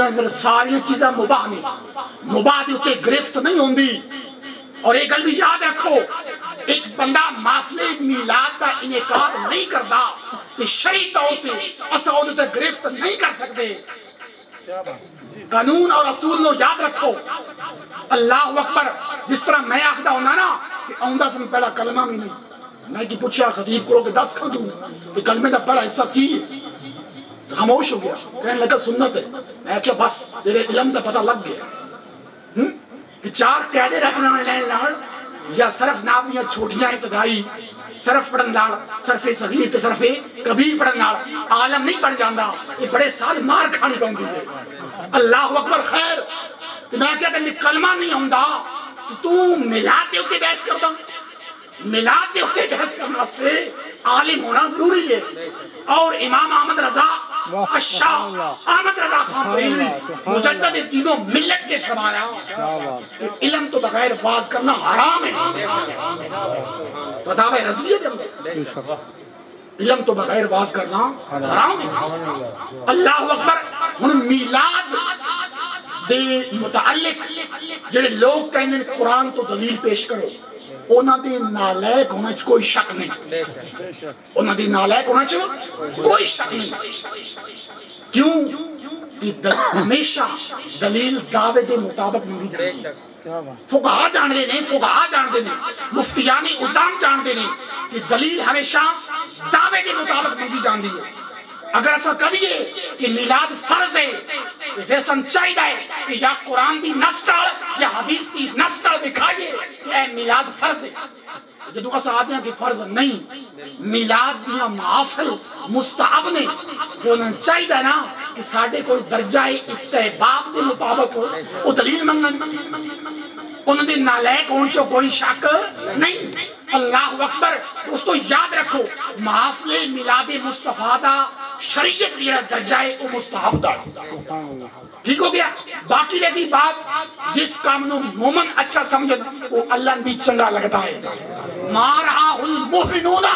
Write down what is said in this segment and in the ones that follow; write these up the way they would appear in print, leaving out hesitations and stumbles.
اندر ساری چیزاں مباح نے، مباح دے اتے گرفت نہیں ہوندی. اور ایک گل بھی یاد رکھو، ایک بندہ محفل میلاد دا انعقاد نہیں کردا کہ شرعی طور تے اساں اودے تے گرفت نہیں کر سکتے. قانون اور اصول نو یاد رکھو. اللہ اکبر. جس طرح میں آخدا ہونا نا کہ آؤندا سن پہلا کلمہ بھی نہیں، میں کی پوچھا خطیب کو کہ 10 کھا دوں کہ کلمے دا پہلا حصہ کی ہے؟ خاموش ہو گیا. کہنے لگا سنت ہے. میں کیا بس تیرے علم دا پتہ لگ گیا کہ 4 قاعدے رکھنا لین لال یا صرف نام یا چھوٹیاں ابتدائی صرف پڑھن لال، صرف صغیر تے صرف کبیر پڑھن لال عالم نہیں بن جاندا. یہ بڑے سال مار کھانی پوندی ہے. اللہ اکبر. خیر میں کیا کہ کلمہ نہیں ہوندا تو میلاد دے اوتے بحث کردا. میلاد دے اوتے بحث کرنے واسطے عالم ہونا ضروری ہے. اور امام احمد رضا الشاہ احمد رضا خان بریلوی مجدد دین و ملت کے فرمایا علم تو بغیر باز کرنا حرام ہے. فتاوی رضویہ کے اندر علم تو بغیر باز کرنا حرام ہے. اللہ اکبر. ہن میلاد دے متعلق جڑے لوگ کہندے نے قرآن تو دلیل پیش کرو، انہاں دے نالائق ہونا چ کوئی شک نہیں. انہاں دے نالائق ہونا چ کوئی شک نہیں. کیوں؟ ہمیشہ دلیل دعوے دے مطابق منگی جاتی ہے. فقہا جاندے نے، فقہا جاندے نے، مفتیان عظام جاندے نے کہ دلیل ہمیشہ دعوے دے مطابق منگی جاندی ہے. اگر ایسا کریے کہ میلاد فرض ہے پھر سن چاہیے کہ یا قرآن دی نص یا حدیث دی نص دکھائیے کہ اے میلاد فرض ہے. جدو ایسا آدھے ہیں کہ فرض نہیں، میلاد دیا محافل مستحب نے، جو انہوں چاہیے نا کہ ساڑھے کوئی درجہ استحباب دے مطابق ہو وہ دلیل منگن. انہوں نے نالائق ہون چو کوئی شک نہیں. اللہ اکبر. دوستو یاد رکھو محافل میلاد مصطفیٰ دا شریعت بھی درجہ ہے وہ مستحب دا. ٹھیک ہو گیا. باقی رہتی بات جس کام نو مومن اچھا سمجھنا وہ اللہ بھی چنگا لگتا ہے. مارعا المؤمنون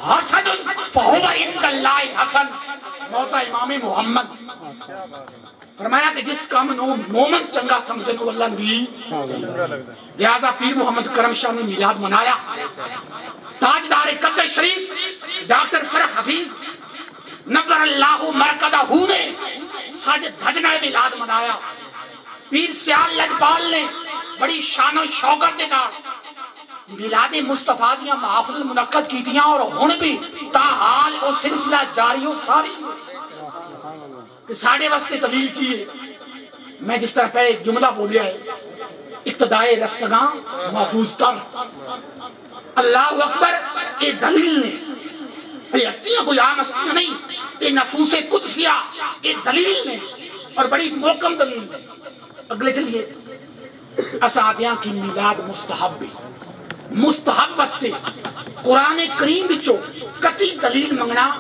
حسن فہو عند اللہ حسن. موتا امام محمد فرمایا کہ جس کام نو مومن چنگا سمجھنے کو اللہ بھی. لہذا پیر محمد کرم شاہ نے میلاد منایا. تاجدار قدر شریف ڈاکٹر فرح حفیظ نظر اللہ مرکدہ نے ساجد بھجنہ میلاد منایا. پیر سیال لجپال نے بڑی شان و شوکت دے نال میلاد مصطفیٰ دیاں محافل منعقد کیتیاں اور ہن بھی تاحال وہ سلسلہ جاری ہو ساری کہ ساڑھے واسطے دلیل کی ہے. میں جس طرح پہ ایک جملہ بولیا ہے اقتدائے رفتگاں محفوظ کر. اللہ اکبر. یہ دلیل نے، یہ ہستیاں کوئی عام ہستیاں نہیں، یہ نفوس قدسیہ یہ دلیل نے اور بڑی محکم دلیل نے. اگلے چلیے اسادیاں کی میلاد مستحب بھی مستحب واسطے قرآن کریم بچو قطعی دلیل منگنا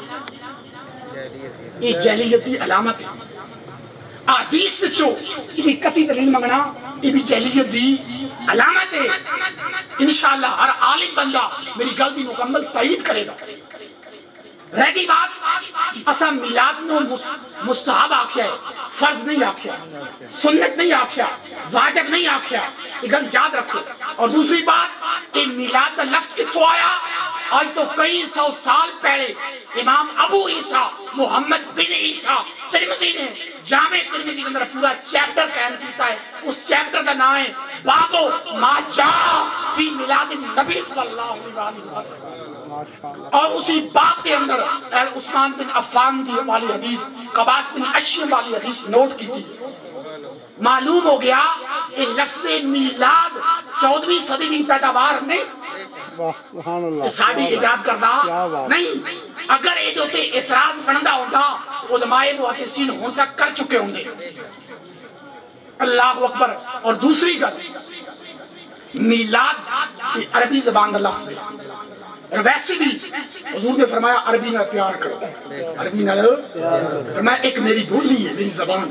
یہ جہلیتی علامت ہے. حدیث بچو یہ قطعی دلیل منگنا یہ بھی جہلیت دی علامت ہے. انشاءاللہ ہر عالم بندہ میری گل دی مکمل تائید کرے گا. رہ گئی بات اسا میلاد نو مستحب آکھیا ہے، فرض نہیں آکھیا، سنت نہیں آکھیا، واجب نہیں آکھیا. یہ گل یاد رکھو. اور دوسری بات یہ میلاد کا لفظ کتوں آیا؟ آج تو کئی سو سال پہلے امام ابو عیسیٰ محمد بن عیسیٰ ترمذی نے جامع ترمذی کے اندر پورا چیپٹر قائم کیتا ہے. اس چیپٹر کا نام ہے بابو ما جاء فی میلاد النبی صلی اللہ علیہ وسلم. اور اسی باب کے اندر عثمان بن عفان کی والی حدیث، قباس بن اشیم والی حدیث نوٹ کی تھی. معلوم ہو گیا کہ لفظ میلاد 14ویں صدی کی پیداوار نہیں، ساڑھی ایجاد کردہ نہیں. اگر یہ جو اعتراض بندا ہوتا علماء محدثین ہون تک کر چکے ہوں گے. اللہ اکبر. اور دوسری گل میلاد عربی زبان کا لفظ ہے اور ویسے بھی حضور نے فرمایا عربی نہ پیار کرو. عربی نہ فرمایا ایک میری بولی ہے، میری زبان،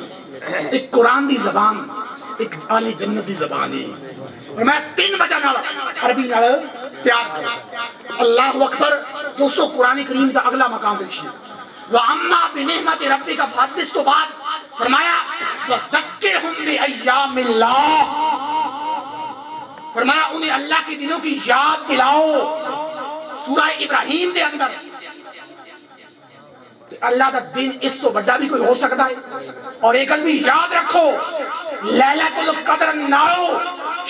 ایک قرآن دی زبان، ایک اہل جنت دی زبان ہے. فرمایا 3 وجہ نال عربی نال پیار کرو. اللہ اکبر. دوستو قرآن کریم کا اگلا مقام دیکھیے. وَأَمَّا بِنِعْمَةِ رَبِّكَ فَحَدِّثْ. تو بعد فرمایا وذکرہم بایام اللہ، فرمایا انہیں اللہ کے دنوں کی یاد دلاؤ۔ سورہ ابراہیم دے اندر اللہ دا دن اس تو بڑا بھی کوئی ہو سکتا ہے۔ اور ایک گل بھی یاد رکھو، لیلۃ القدر نالو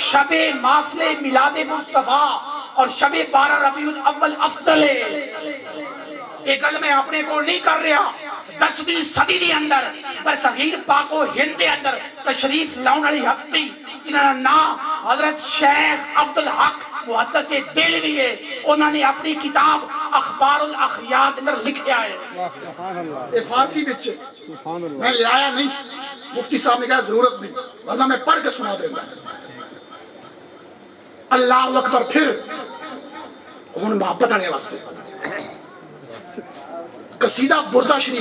شب مافل میلاد مصطفیٰ اور شب 12 ربیع الاول افضل ہے۔ ایک گل میں اپنے کو نہیں کر رہا، 10ویں صدی دے اندر برصغیر پاک و ہند دے اندر تشریف لاؤن والی ہستی جنہاں دا نام حضرت شیخ عبدالحق محدث دہلوی ہے، انہوں نے اپنی کتاب اخبار الاخیار اندر لکھیا ہے۔ یہ فارسی بچ میں لے آیا نہیں، مفتی صاحب نے کہا ضرورت نہیں، ورنہ میں پڑھ کے سنا دیں گا۔ اللہ اکبر۔ پھر ہن محبت آنے واسطے قصیدہ بردہ شریف